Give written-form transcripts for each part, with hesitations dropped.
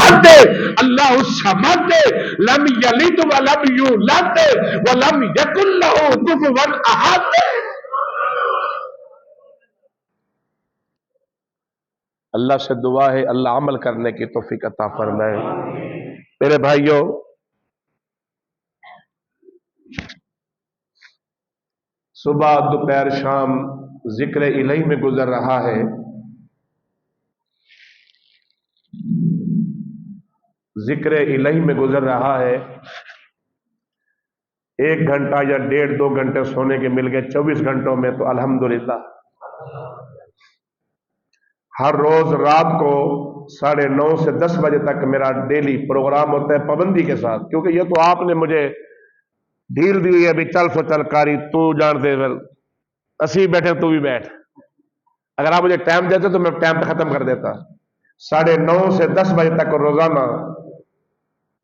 احد اللہ الصمد لم یلد ولم یولد ولم یکن لہ کفوا احد۔ اللہ سے دعا ہے اللہ عمل کرنے کی توفیق عطا فرمائے۔ میرے بھائیوں، صبح دوپہر شام ذکر الہی میں گزر رہا ہے۔ ذکر الہی میں گزر رہا ہے۔ 1 گھنٹہ یا 1.5-2 گھنٹے سونے کے مل گئے 24 گھنٹوں میں تو الحمدللہ۔ ہر روز رات کو 9:30 سے 10 بجے تک میرا ڈیلی پروگرام ہوتا ہے پابندی کے ساتھ، کیونکہ یہ تو آپ نے مجھے ڈھیل دی ہے، ابھی چل سو چل کاری تو جان دے، اسی بیٹھے تو بھی بیٹھ۔ اگر آپ مجھے ٹائم دیتے تو میں ٹائم پہ ختم کر دیتا۔ 9:30 سے 10 بجے تک روزانہ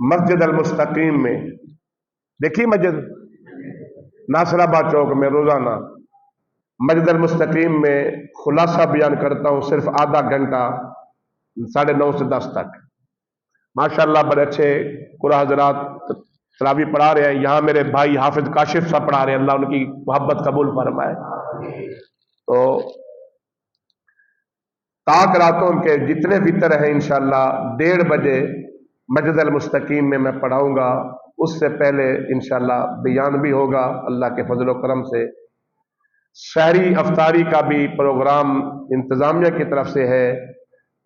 مسجد المستقیم میں، دیکھیے مسجد ناصر آباد چوک میں، روزانہ مسجد المستقیم میں خلاصہ بیان کرتا ہوں، صرف آدھا گھنٹہ 9:30 سے 10 تک۔ ماشاءاللہ بڑے اچھے قرآن حضرات تراویح پڑھا رہے ہیں۔ یہاں میرے بھائی حافظ کاشف صاحب پڑھا رہے ہیں، اللہ ان کی محبت قبول فرمائے۔ تو تاک راتوں کے جتنے وطر ہیں انشاءاللہ 1:30 بجے مسجد المستقیم میں میں پڑھاؤں گا۔ اس سے پہلے انشاءاللہ بیان بھی ہوگا اللہ کے فضل و کرم سے۔ سحری افطاری کا بھی پروگرام انتظامیہ کی طرف سے ہے۔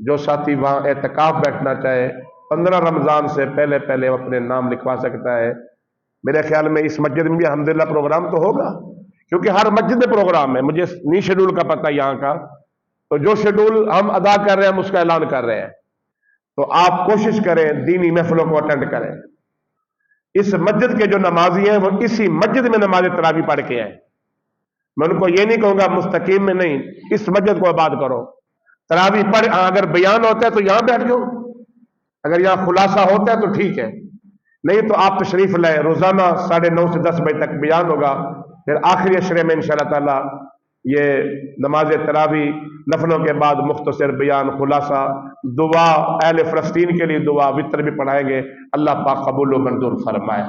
جو ساتھی وہاں اعتکاف بیٹھنا چاہے 15 رمضان سے پہلے پہلے اپنے نام لکھوا سکتا ہے۔ میرے خیال میں اس مسجد میں بھی الحمدللہ پروگرام تو ہوگا، کیونکہ ہر مسجد میں پروگرام ہے، مجھے نہیں شیڈول کا پتہ یہاں کا، تو جو شیڈول ہم ادا کر رہے ہیں ہم اس کا اعلان کر رہے ہیں۔ تو آپ کوشش کریں دینی محفلوں کو اٹینڈ کریں۔ اس مسجد کے جو نمازی ہیں وہ اسی مسجد میں نماز تراویح پڑھ کے ہیں۔ میں ان کو یہ نہیں کہوں گا مستقیم میں نہیں، اس مسجد کو آباد کرو، تراویح پڑھ، اگر بیان ہوتا ہے تو یہاں بیٹھ جاؤ، اگر یہاں خلاصہ ہوتا ہے تو ٹھیک ہے، نہیں تو آپ تشریف لائے۔ روزانہ 9:30 سے 10 بجے تک بیان ہوگا، پھر آخری عشرے میں انشاءاللہ تعالی یہ نماز تراویح نفلوں کے بعد مختصر بیان، خلاصہ، دعا، اہل فلسطین کے لیے دعا، وطر بھی پڑھائیں گے۔ اللہ پاک قبول و منظور فرمائے۔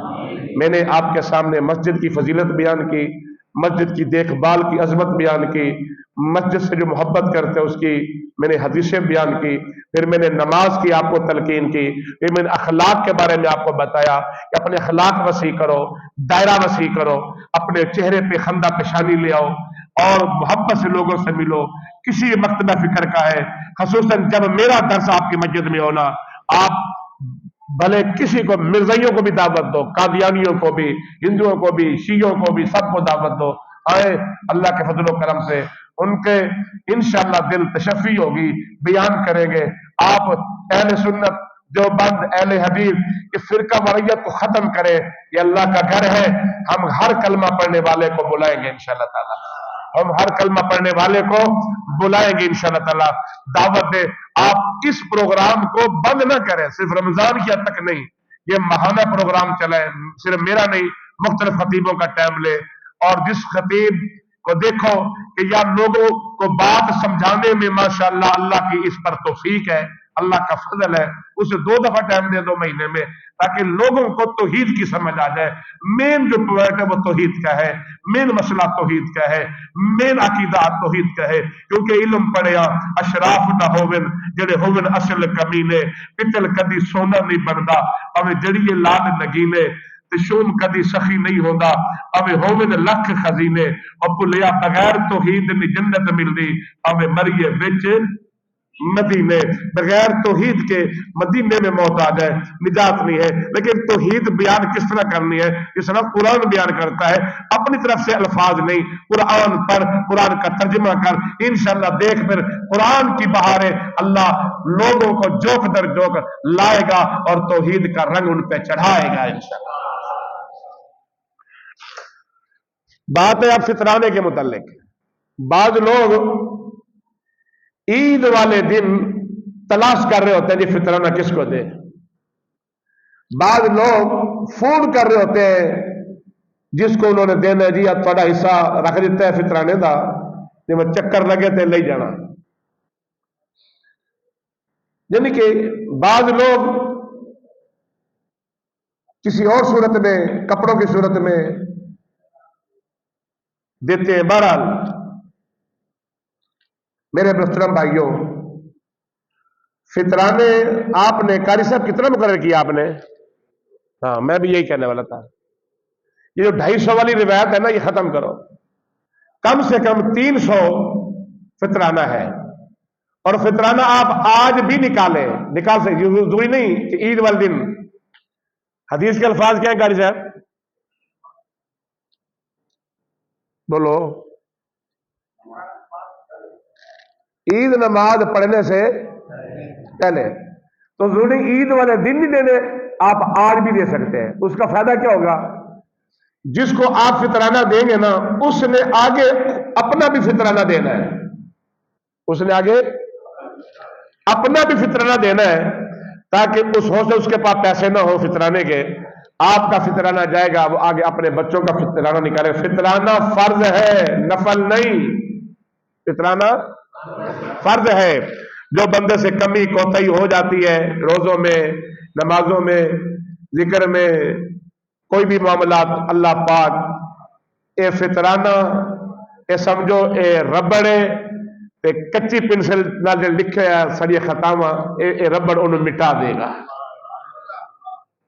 میں نے آپ کے سامنے مسجد کی فضیلت بیان کی، مسجد کی دیکھ بھال کی عظمت بیان کی، مسجد سے جو محبت کرتے ہیں اس کی میں نے حدیثیں بیان کی، پھر میں نے نماز کی آپ کو تلقین کی، پھر میں نے اخلاق کے بارے میں آپ کو بتایا کہ اپنے اخلاق وسیع کرو، دائرہ وسیع کرو، اپنے چہرے پہ خندہ پیشانی لے آؤ اور محبت سے لوگوں سے ملو۔ کسی مکتبہ فکر کا ہے، خصوصاً جب میرا درس آپ کی مسجد میں ہونا، آپ بھلے کسی کو، مرزائیوں کو بھی دعوت دو، قادیانیوں کو بھی، ہندوؤں کو بھی، شیعوں کو بھی، سب کو دعوت دو۔ آئے، اللہ کے فضل و کرم سے ان کے انشاءاللہ دل تشفی ہوگی، بیان کریں گے۔ آپ اہل سنت جو بند اہل حدیث اس فرقہ واریت کو ختم کرے، یہ اللہ کا گھر ہے، ہم ہر کلمہ پڑھنے والے کو بلائیں گے انشاءاللہ تعالی، ہم ہر کلمہ پڑھنے والے کو بلائیں گے انشاءاللہ تعالی۔ دعوت دے، آپ اس پروگرام کو بند نہ کریں، صرف رمضان کی حد تک نہیں، یہ ماہانہ پروگرام چلائیں، صرف میرا نہیں، مختلف خطیبوں کا ٹائم لے، اور جس خطیب کو دیکھو کہ یا لوگوں کو بات سمجھانے میں ماشاءاللہ اللہ کی اس پر توفیق ہے، اللہ کا فضل ہے، اسے 2 دفعہ ٹائم دے دو مہینے میں، تاکہ لوگوں کو توحید کی سمجھ آ جائے۔ مین جو پوائنٹ ہے وہ توحید کا ہے، مین مسئلہ توحید کا ہے، مین عقیدہ توحید کا ہے، کیونکہ علم پڑھیا اشراف نہ ہوون جڑے ہوون اصل کمینے، پتل کدی سونا نہیں بندا، اوے جڑیے لال نگینے، شوم کدی سخی نہیں ہوتا، اوے ہوون لکھ خزینے، اور بھلیا بغیر توحید نہیں جنت ملدی، اوے مریے وچ مدینے، بغیر توحید کے مدینے میں موت آ جائے نجات نہیں ہے۔ لیکن توحید بیان کس طرح کرنی ہے؟ جس طرح قرآن بیان کرتا ہے، اپنی طرف سے الفاظ نہیں، قرآن پر، قرآن کا ترجمہ کر، انشاءاللہ دیکھ پھر قرآن کی بہاریں اللہ لوگوں کو جوک در جوک لائے گا اور توحید کا رنگ ان پہ چڑھائے گا انشاءاللہ۔ بات ہے اب فطرانے کے متعلق۔ بعض لوگ عید والے دن تلاش کر رہے ہوتے ہیں جی فطرانہ کس کو دے، بعض لوگ فون کر رہے ہوتے ہیں جس کو انہوں نے دینا ہے، جی اب تھوڑا حصہ رکھ دیتا ہے فطرانے دا، جب چکر لگے تے لے جانا۔ یعنی کہ بعض لوگ کسی اور صورت میں کپڑوں کی صورت میں دیتے ہیں. بہرحال میرے محترم بھائیوں، فطرانے آپ نے قاری صاحب کتنا مقرر کیا آپ نے؟ ہاں میں بھی یہی کہنے والا تھا. یہ جو 250 والی روایت ہے نا، یہ ختم کرو. کم سے کم 300 فطرانہ ہے. اور فطرانہ آپ آج بھی نکال سکتے. ضروری نہیں کہ عید والے دن. حدیث کے الفاظ کیا ہیں قاری صاحب؟ بولو. عید نماز پڑھنے سے پہلے. تو ضروری عید والے دن نہیں دینے، آپ آج بھی دے سکتے ہیں. اس کا فائدہ کیا ہوگا؟ جس کو آپ فطرانہ دیں گے نا، اس نے آگے اپنا بھی فطرانہ دینا ہے. اس نے آگے اپنا بھی فطرانہ دینا ہے، تاکہ اس ہو سے اس کے پاس پیسے نہ ہو فطرانے کے. آپ کا فطرانہ جائے گا، وہ آگے اپنے بچوں کا فطرانہ نکالے. فطرانہ فرض ہے، نفل نہیں. فطرانہ فرض ہے. جو بندے سے کمی کوتاہی ہو جاتی ہے روزوں میں، نمازوں میں، ذکر میں، کوئی بھی معاملات، اللہ پاک اے فطرانہ اے سمجھو اے ربڑے تے کچی پنسل نال لکھے ساری خطاواں اے ربڑ انہوں مٹا دے گا.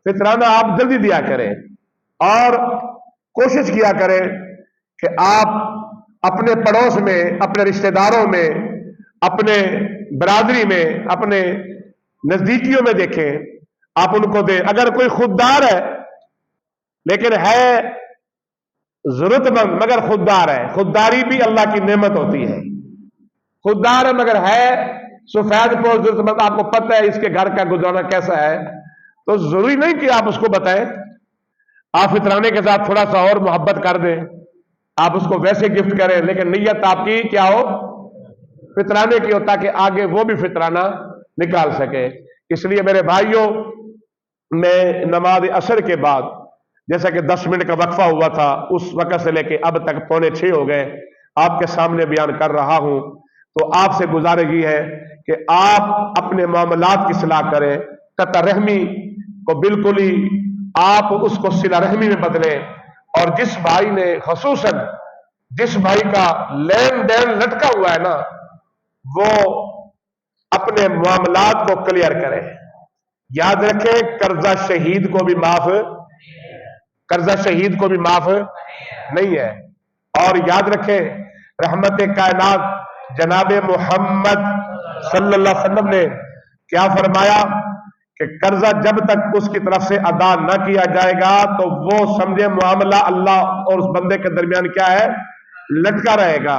فطرانہ آپ جلدی دیا کریں اور کوشش کیا کریں کہ آپ اپنے پڑوس میں، اپنے رشتہ داروں میں، اپنے برادری میں، اپنے نزدیکیوں میں دیکھیں، آپ ان کو دیں. اگر کوئی خوددار ہے لیکن ہے ضرورت مند مگر خوددار ہے، خودداری بھی اللہ کی نعمت ہوتی ہے. خوددار ہے مگر ہے سفید پوش ضرورت مند، آپ کو پتہ ہے اس کے گھر کا گزارنا کیسا ہے، تو ضروری نہیں کہ آپ اس کو بتائیں. آپ فطرانے کے ساتھ تھوڑا سا اور محبت کر دیں، آپ اس کو ویسے گفٹ کریں، لیکن نیت آپ کی کیا ہو؟ فطرانے کی ہو، تاکہ آگے وہ بھی فطرانہ نکال سکے. اس لیے میرے بھائیوں، میں نماز عصر کے بعد جیسا کہ 10 منٹ کا وقفہ ہوا تھا، اس وقت سے لے کے اب تک 5:45 ہو گئے، آپ کے سامنے بیان کر رہا ہوں. تو آپ سے گزارش یہ ہے کہ آپ اپنے معاملات کی اصلاح کریں. قطع رحمی کو بالکل ہی آپ اس کو صلہ رحمی میں بدلیں. اور جس بھائی نے خصوصاً جس بھائی کا لین دین لٹکا ہوا ہے نا، وہ اپنے معاملات کو کلیئر کرے. یاد رکھیں قرضہ شہید کو بھی معاف نہیں ہے. اور یاد رکھیں رحمت کائنات جناب محمد صلی اللہ علیہ وسلم نے کیا فرمایا کہ قرضہ جب تک اس کی طرف سے ادا نہ کیا جائے گا تو وہ سمجھے معاملہ اللہ اور اس بندے کے درمیان کیا ہے؟ لٹکا رہے گا.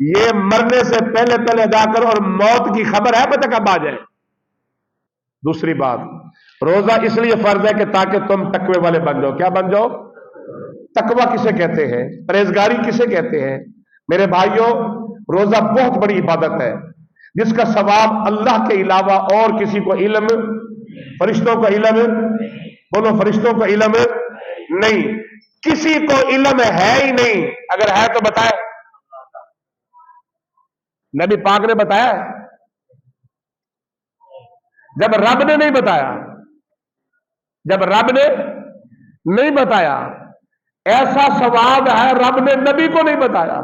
یہ مرنے سے پہلے ادا کرو، اور موت کی خبر ہے پتہ کب آ جائے. دوسری بات، روزہ اس لیے فرض ہے کہ تاکہ تم تقوی والے بن جاؤ. کیا بن جاؤ؟ تقوی کسے کہتے ہیں؟ پرہیزگاری کسے کہتے ہیں؟ میرے بھائیوں، روزہ بہت بڑی عبادت ہے جس کا ثواب اللہ کے علاوہ اور کسی کو علم، فرشتوں کو علم، بولو فرشتوں کو علم نہیں، کسی کو علم ہے ہی نہیں. اگر ہے تو بتائے. نبی پاک نے بتایا جب رب نے نہیں بتایا، جب رب نے نہیں بتایا. ایسا ثواب ہے رب نے نبی کو نہیں بتایا.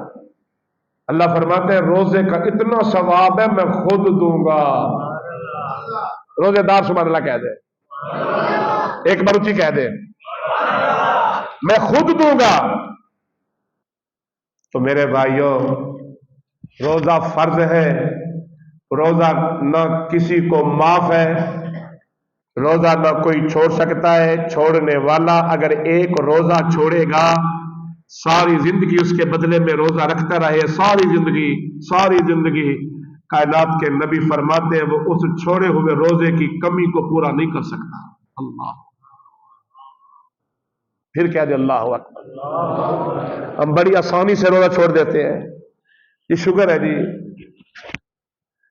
اللہ فرماتے ہیں روزے کا اتنا ثواب ہے میں خود دوں گا. روزے دار سبحان اللہ کہہ دے، ایک بار اونچی کہہ دے، میں خود دوں گا. تو میرے بھائیوں، روزہ فرض ہے. روزہ نہ کسی کو معاف ہے، روزہ نہ کوئی چھوڑ سکتا ہے. چھوڑنے والا اگر ایک روزہ چھوڑے گا، ساری زندگی اس کے بدلے میں روزہ رکھتا رہے، ساری زندگی کائنات کے نبی فرماتے ہیں وہ اس چھوڑے ہوئے روزے کی کمی کو پورا نہیں کر سکتا. اللہ پھر کہہ دے اللہ اکبر. ہم بڑی آسانی سے روزہ چھوڑ دیتے ہیں. یہ شوگر ہے جی،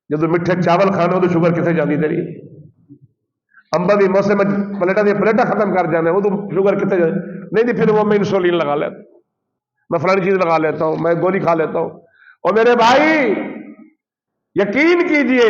جب میٹھے چاول کھانے ہو تو شوگر کتنے جانی تیری؟ امبا بھی موسم میں پلیٹا ختم کر جانے وہ تو شوگر کتنے جانے نہیں جی. پھر وہ میں انسولین لگا لیتا ہوں، میں فلانی چیز لگا لیتا ہوں، میں گولی کھا لیتا ہوں. اور میرے بھائی یقین کیجئے